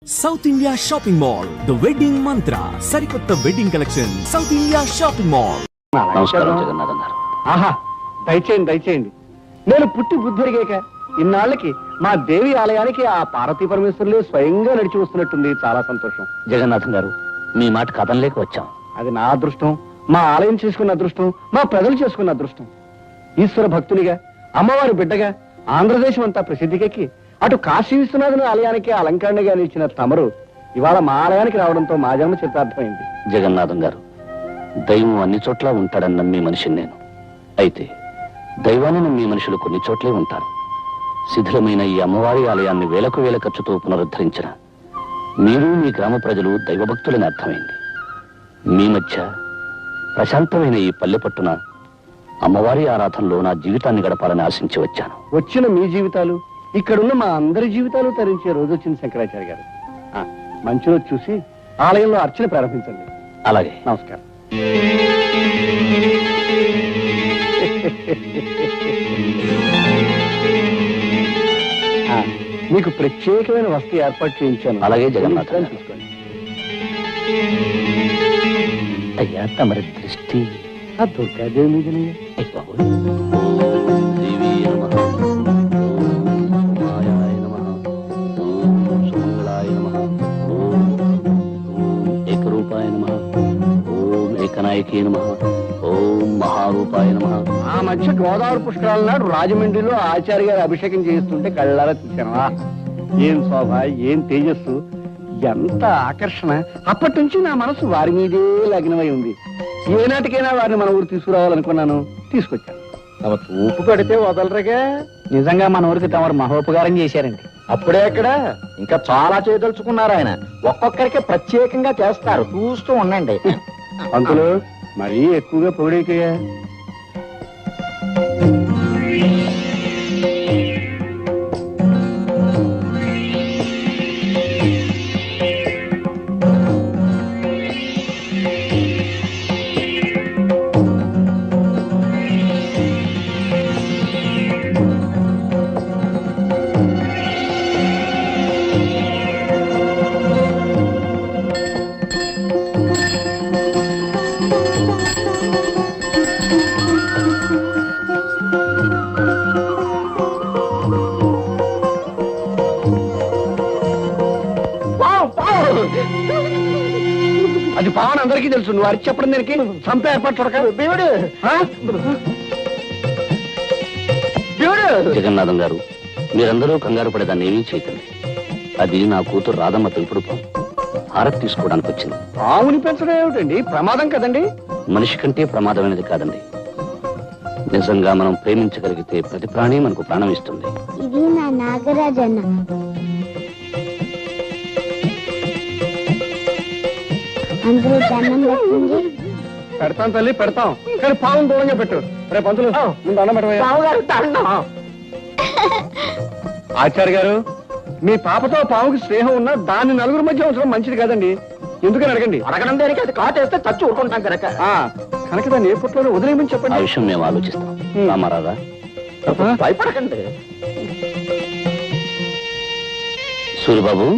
South India shopping mall the wedding మంత్ర సరికొత్త wedding collection south India shopping mall. నమస్కారం జగన్నాథం గారు. ఆహా, దయచేయండి దయచేయండి. నేను పుట్టి బుద్ధిరిగాక ఇన్నాళ్ళకి మా దేవి ఆలయానికి ఆ పార్వతీ పరమేశ్వరులే స్వయంగా నడిచి వస్తున్నట్టుంది. చాలా సంతోషం. జగన్నాథం గారు, మీ మాట కథంలేక వచ్చాం. అది నా అదృష్టం, మా ఆలయం చేసుకున్న అదృష్టం, మా ప్రజలు చేసుకున్న అదృష్టం. ఈశ్వర భక్తునిగా, అమ్మవారి బిడ్డగా ఆంధ్రదేశం అంతా ప్రసిద్ధికెక్కి అటు కాశీ విశ్వనాథుని ఆలయానికి అలంకరణగా నిలిచిన తమరు ఇవాళ మా ఆలయానికి రావడంతో మా జన్మ చరితార్థమైంది. జగన్నాథం గారు, దైవం అన్ని చోట్ల ఉంటాడని నమ్మే మనిషిని నేను. అయితే దైవాన్ని నమ్మే మనుషులు కొన్ని చోట్లే ఉంటారు. శిథిలమైన ఈ అమ్మవారి ఆలయాన్ని వేలకు వేల ఖర్చుతో పునరుద్ధరించిన మీరు, మీ గ్రామ ప్రజలు దైవభక్తులని అర్థమైంది. మీ మధ్య ప్రశాంతమైన ఈ పల్లె పట్టున అమ్మవారి ఆరాధనలో నా జీవితాన్ని గడపాలని ఆశించి వచ్చాను. వచ్చిన మీ జీవితాలు, ఇక్కడున్న మా అందరి జీవితాలు తరించే రోజు వచ్చింది శంకరాచార్య గారు. మంచి రోజు చూసి ఆలయంలో అర్చన ప్రారంభించండి. అలాగే. నమస్కారం. మీకు ప్రత్యేకమైన వస్తు ఏర్పాటు చేయించాను. అలాగే జగన్నాథం గారు. తీసుకోండి. అయ్యా, తమరి దృష్టి ఆ దుర్గాదేవి మీదనయ్యా. ఆ మధ్య గోదావరి పుష్కరాల నాడు రాజమండ్రిలో ఆచార్య గారు అభిషేకం చేస్తుంటే కళ్ళారా చూశాను. ఏం శోభ, ఏం తేజస్సు, ఎంత ఆకర్షణ. అప్పటి నుంచి నా మనసు వారి మీదే లగ్నమై ఉంది. ఏనాటికైనా వారిని మన ఊరు తీసుకురావాలనుకున్నాను, తీసుకొచ్చాను. తమ చూపు పడితే వదలరుగా. నిజంగా మన ఊరికి తమరు మహోపకారం చేశారండి. అప్పుడే అక్కడ ఇంకా చాలా చేయదలుచుకున్నారు ఆయన. ఒక్కొక్కరికి ప్రత్యేకంగా చేస్తారు, చూస్తూ ఉండండి. పంతులు, మరీ ఎక్కువగా పొగిడేకయ్యా. అది పావన్ అందరికీ తెలుసు. నువ్వు అరిచి చెప్పడం దానికి సంప ఏర్పాటు చూడక. జగన్నాథం గారు, మీరందరూ కంగారు పడేదాన్ని ఏమీ చేయకండి. అది నా కూతురు రాధమ్మ తెలుపుడు పాము. హారతి తీసుకోవడానికి వచ్చింది. పావుని పెంచడం ఏమిటండి? ప్రమాదం కదండి. మనిషి కంటే ప్రమాదమైనది కాదండి. నిజంగా మనం ప్రేమించగలిగితే ప్రతి ప్రాణి మనకు ప్రాణం ఇస్తుంది. ఇది నా నాగరాజన్న. అందరూ దండం పెట్టండి. పెడతాం తల్లి, పెడతాం. కానీ పావును దూరంగా పెట్టు. రేపు పంతులు ముందు అన్నం పెట్టవయ్యా. ఆచార్య గారు, మీ పాపతో పావుకి స్నేహం ఉన్నా దాన్ని నలుగురు మధ్య ఉంచడం మంచిది కాదండి. ఎందుకని అడగండి. అడగడం దానికి అది కాటేస్తే చచ్చి ఊరుకుంటాం కనుక కనుక దాన్ని ఏ పుట్లోనే వదిలేయమని ఆ చెప్పండి. విషయం మేము ఆలోచిస్తాం. రామారాధా, భయపడకండి. సూరిబాబు,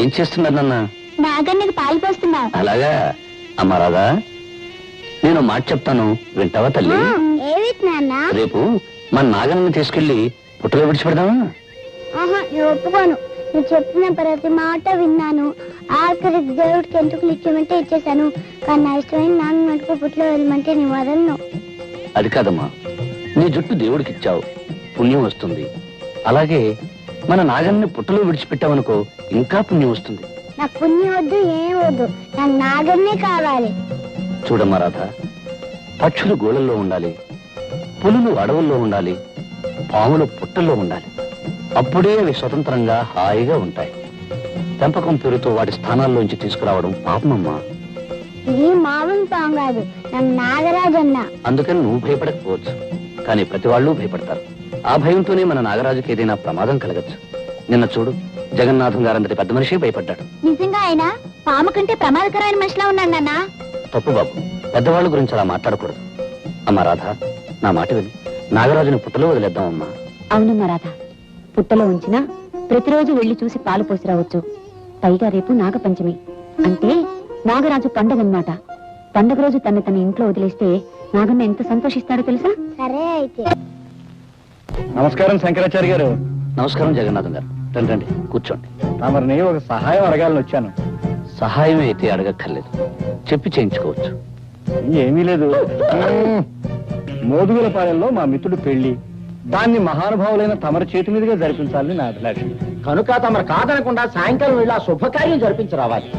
ఏం చేస్తున్నారన్న? నాగన్నకి పాలు పోస్తున్నా. అలాగా. అమ్మ రాధా, నేను మాట చెప్తాను, వింటావా తల్లి? ఏవి నాన్న? రేపు మన నాగన్నని తీసుకెళ్లి పుట్టలో విడిచిపెడదామా? ఆహా, నేను ఒప్పుకోను. నువ్వు చెప్పిన ప్రతి మాట విన్నాను. ఆఖరికి దేవుడికి ఎంటుకలు ఇచ్చేమంటే ఇచ్చేసాను. కానీ నా ఇష్టమైన నాన్న మటుకు పుట్లో వెళ్ళమంటే నీ వదలను. అది కాదమ్మా, నీ జుట్టు దేవుడికి ఇచ్చావు, పుణ్యం వస్తుంది. అలాగే మన నాగన్ని పుట్టలో విడిచిపెట్టావనుకో, ఇంకా పుణ్యం వస్తుంది. నాకు పుణ్యం వద్దు, ఏం వద్దు. నాకు నాగన్నే కావాలి. చూడమ్మా రాధ, పక్షులు గోళల్లో ఉండాలి, పులులు అడవుల్లో ఉండాలి, పాములు పుట్టల్లో ఉండాలి. అప్పుడే అవి స్వతంత్రంగా హాయిగా ఉంటాయి. పెంపకం పేరుతో వాటి స్థానాల్లోంచి తీసుకురావడం పాపమమ్మా. ఇది మామూలు పాము కాదు, నాకు నాగరాజన్న. అందుకని నువ్వు భయపడకపోవచ్చు, కానీ ప్రతి వాళ్ళు భయపడతారు. ఆ భయంతోనే మన నాగరాజుకి ఏదైనా ప్రమాదం కలగచ్చు. నిన్న చూడు, జగన్నాథం గారంతటి పెద్ద మనిషి భయపడ్డాడు. నిజంగా ఆయన పాము కంటే ప్రమాదకరమైన మనిషిలా ఉన్నాడు నాన్న. తప్పు బాబు, పెద్దవాళ్ళ గురించి అలా మాట్లాడకూడదు. అమ్మా రాధ, నా మాట విని నాగరాజుని పుట్టలో వదిలేద్దామమ్మా. అవునమ్మా రాధ, పుట్టలో ఉంచినా ప్రతిరోజు వెళ్లి చూసి పాలు పోసి రావచ్చు. పైగా రేపు నాగపంచమి అంటే నాగరాజు పండగ అన్నమాట. పండగ రోజు తన ఇంట్లో వదిలేస్తే నాగన్న ఎంత సంతోషిస్తాడో తెలుసా? సరే అయితే. నమస్కారం శంకరాచార్య గారు. నమస్కారం జగన్నాథం గారు. రండి రండి, కూర్చోండి. తమరిని ఒక సహాయం అడగాలని వచ్చాను. సహాయం అయితే అడగక్కర్లేదు, చెప్పి చేయించుకోవచ్చు. ఏమీ లేదు. మోదుగులపాలెంలో మా మిత్రుడు పెళ్లి, దాన్ని మహానుభావులైన తమరి చేతి మీదుగా జరిపించాలని నా అభిలాష. కనుక తమరు కాదనకుండా సాయంకాలం వెళ్ళి ఆ శుభకార్యం జరిపించి రావాలి.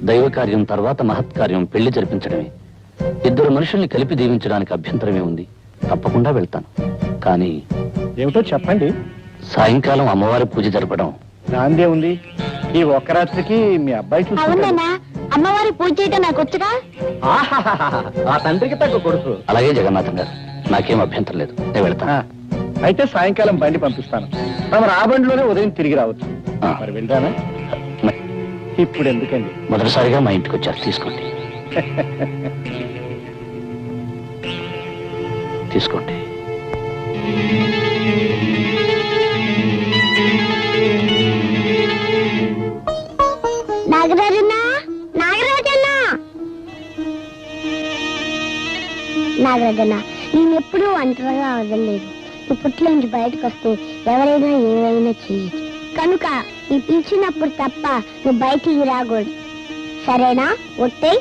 దైవ కార్యం తర్వాత మహత్కార్యం పెళ్లి జరిపించడమే. ఇద్దరు మనుషుల్ని కలిపి దీవించడానికి అభ్యంతరమే ఉంది. తప్పకుండా వెళ్తాను. కానీ ఏమిటో చెప్పండి. సాయంకాలం అమ్మవారి పూజ జరపడం. నాందే ఉంది. ఈ ఒక్క రాత్రికి మీ అబ్బాయి చూసుకుంటాడు. అవునన్నా, అమ్మవారి పూజ చేయటం నాకు వచ్చుగా. ఆహాహాహా, ఆ తండ్రికి తగ్గ కొడుకు. అలాగే జగన్నాథం గారు, నాకేం అభ్యంతరం లేదు. నేను వెళ్తాను. అయితే సాయంకాలం బండి పంపిస్తాను. తమరు ఆ బండిలోనే ఉదయం తిరిగి రావచ్చు. మరి వెళ్తానా? ఇప్పుడు ఎందుకండి? మొదటిసారిగా మా ఇంటికి వచ్చారు, తీసుకోండి. తీసుకోండి. నాగరాజన్నా, నాగరాజన్నా, నాగరాజన్నా, నేనెప్పుడూ ఒంటరిగా వదలలేదు. ఈ పుట్ల నుంచి బయటకు వస్తే ఎవరైనా ఏమైనా చేయొచ్చు. కనుక నీ పిలిచినప్పుడు తప్ప నువ్వు బయటికి రాకూడదు. సరేనా? ఒట్టే.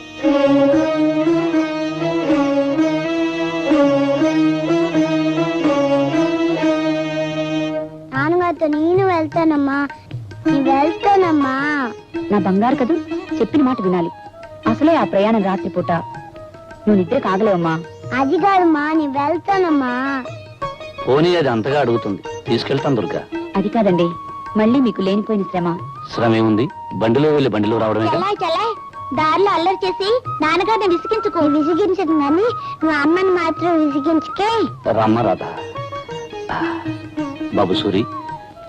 నాన్నగారితో నేను వెళ్తానమ్మా. నేను వెళ్తానమ్మా. నా బంగారు కదూ, చెప్పిన మాట వినాలి. అసలే ఆ ప్రయాణం రాత్రిపూట. నువ్వు నిద్ర కాగలేవమ్మా. అది కాదమ్మా, నేను వెళ్తానమ్మా. పోనీ అది అంతగా అడుగుతుంది, తీసుకెళ్తాను దుర్గా. అది కాదండి, మళ్ళీ మీకు లేనిపోయిన శ్రమ. శ్రమ ఏముంది? బండిలో వెళ్ళి బండిలో రావడమే. చలా చలా, దారిలో అల్లరి చేసి నాన్నగారిని విసిగించుకో. విసిగించదు కానీ నువ్వు అమ్మని మాత్రం విసిగించుకే. రామ్మ రాధా. బాబు సూరి,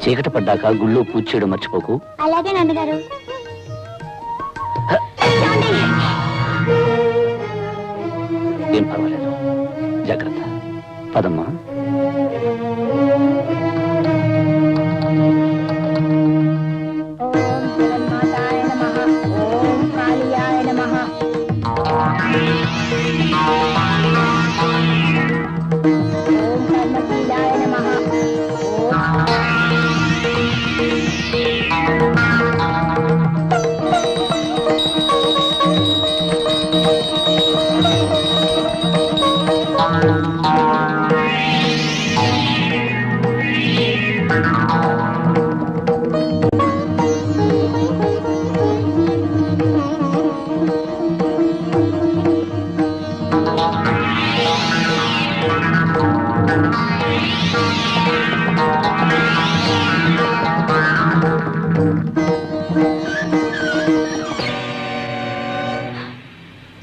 చీకటి పడ్డాక గుళ్ళో పూజ చేయడం మర్చిపోకు. అలాగే నాన్నగారు. ఏం పర్వాలేదు, జాగ్రత్త. పదమ్మా. ఓం జగన్మాతాయ నమః. ఓం కాళియాయ నమః. ఓం కర్మశీలాయ నమః.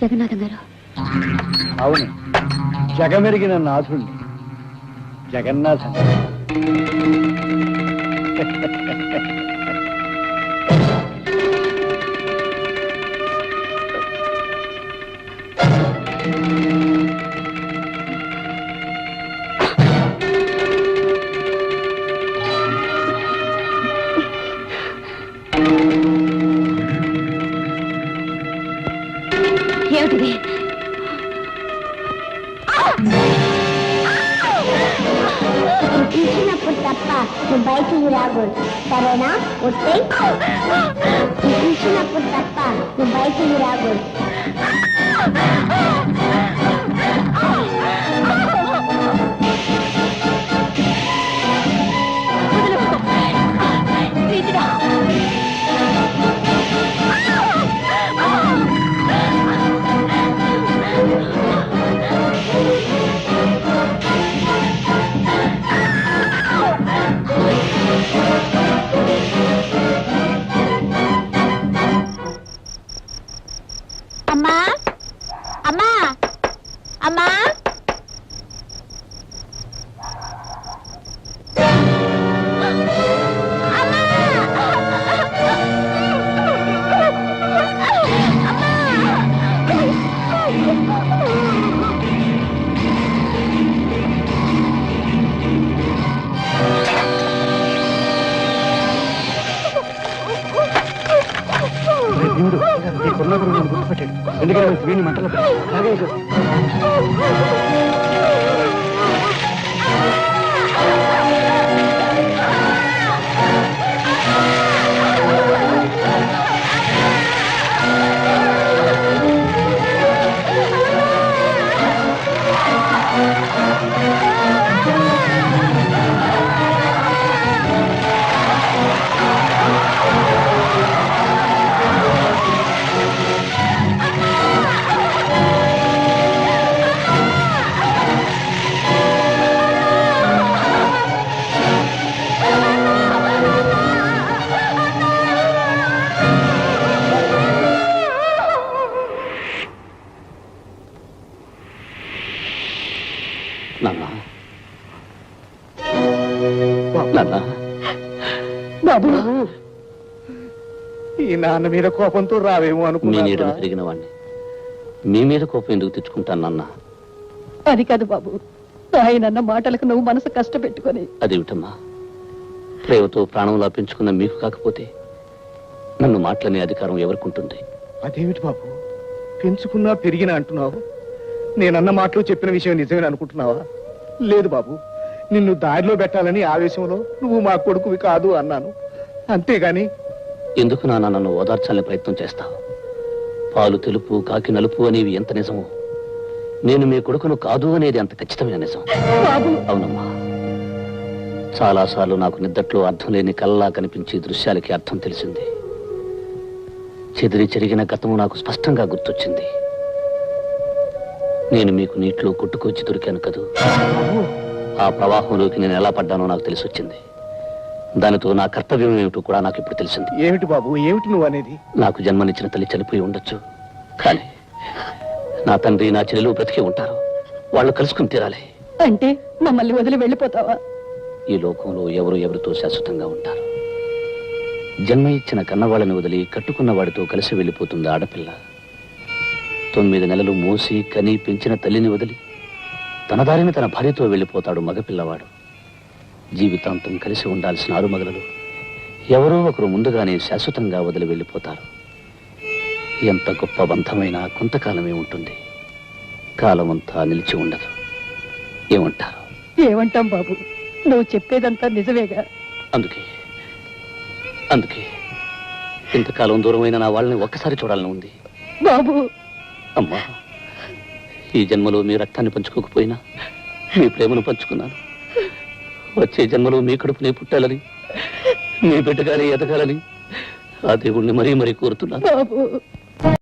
జగన్నాథం గారు. అవును, జగమెరిగిన నాథుణ్ణి, జగన్నాథం. ఏమిటిది? పిలిచినప్పుడు తప్ప నువ్వు బయటికి రాకూడదు. సరేనా? ఒట్టే. పిలిచినప్పుడు తప్ప నువ్వు బయటికి రాకూడదు. అమ్మా, ఈ కొన్నాడు నన్ను గుర్తుపట్టాడు. ఎందుకంటే వీడిని మంటలో అలాగే నాన్న నాన్న బాబు ఈ నాన్న మీద కోపంతో రావేమో మీ నీడను అనుకున్నా. పెరిగిన వాడిని మీ మీద కోపం ఎందుకు తెచ్చుకుంటాను నాన్న? అది కాదు బాబు, ఆయనన్న మాటలకు నువ్వు మనసు కష్టపెట్టుకొని అదేమిటమ్మా, ప్రేమతో ప్రాణంలా పెంచుకున్న మీకు కాకపోతే నన్ను మాటలనే అధికారం ఎవరికుంటుంది? అదేమిటి బాబు, పెంచుకున్నా పెరిగినా అంటున్నావు? నేనన్న మాటలు చెప్పిన విషయం నిజమేనా అనుకుంటున్నావా? లేదు బాబు, నిన్ను దారిలో పెట్టాలని ఆవేశంలో నువ్వు మా కొడుకువి కాదు అన్నాను, అంతేగాని. ఎందుకు నాన్న నన్ను ఓదార్చాలని ప్రయత్నం చేస్తావు? పాలు తెలుపు కాకి నలుపు అనేవి ఎంత నిజమో, నేను మీ కొడుకును కాదు అనేది అంత ఖచ్చితమైన నిజం. అవునమ్మా, చాలాసార్లు నాకు నిద్దట్లో అర్థం లేని కళ్ళలా కనిపించే దృశ్యాలకి అర్థం తెలిసింది. చెదిరి చెరిగిన గతము నాకు స్పష్టంగా గుర్తొచ్చింది. నేను మీకు నీటిలో కొట్టుకొచ్చి దొరికాను కదూ, ఆ ప్రవాహంలోకి నేను ఎలా పడ్డానో నాకు తెలిసి వచ్చింది. దానితో నా కర్తవ్యం ఏమిటో కూడా నాకు ఇప్పుడు తెలిసింది. ఏమిటి బాబు, ఏమిటి నువ్వు అనేది? నాకు జన్మనిచ్చిన తల్లి చనిపోయి ఉండొచ్చు, కానీ నా తండ్రి నా చెల్లెలు బ్రతికి ఉంటారు. వాళ్ళు కలుసుకుని తీరాలి. అంటే మమ్మల్ని వదిలి వెళ్ళిపోతావా? ఈ లోకంలో ఎవరు ఎవరితో శాశ్వతంగా ఉంటారు. జన్మ ఇచ్చిన కన్నవాళ్ళని వదిలి కట్టుకున్న వాడితో కలిసి వెళ్ళిపోతుంది ఆడపిల్ల. 9 నెలలు మోసి కని పెంచిన తల్లిని వదిలి తన దారిని తన భార్యతో వెళ్ళిపోతాడు మగపిల్లవాడు. జీవితాంతం కలిసి ఉండాల్సిన ఆరుమగలలు ఎవరో ఒకరు ముందుగానే శాశ్వతంగా వదిలి వెళ్ళిపోతారు. ఎంత గొప్ప బంధమైనా కొంతకాలమే ఉంటుంది, కాలమంతా నిలిచి ఉండదు. ఏమంటారు? ఏమంటాం బాబు, నువ్వు చెప్పేదంతా నిజమేగా. అందుకే ఇంతకాలం దూరమైన నా వాళ్ళని ఒక్కసారి చూడాలని ఉంది. బాబు, అమ్మా, ఈ జన్మలో మీ రక్తాన్ని పంచుకోకపోయినా మీ ప్రేమను పంచుకున్నాను. వచ్చే జన్మలో మీ కడుపునే పుట్టాలని, మీ బిడ్డగానే ఎదగాలని ఆ దేవుణ్ణి మరీ మరీ కోరుతున్నాను. బాబు.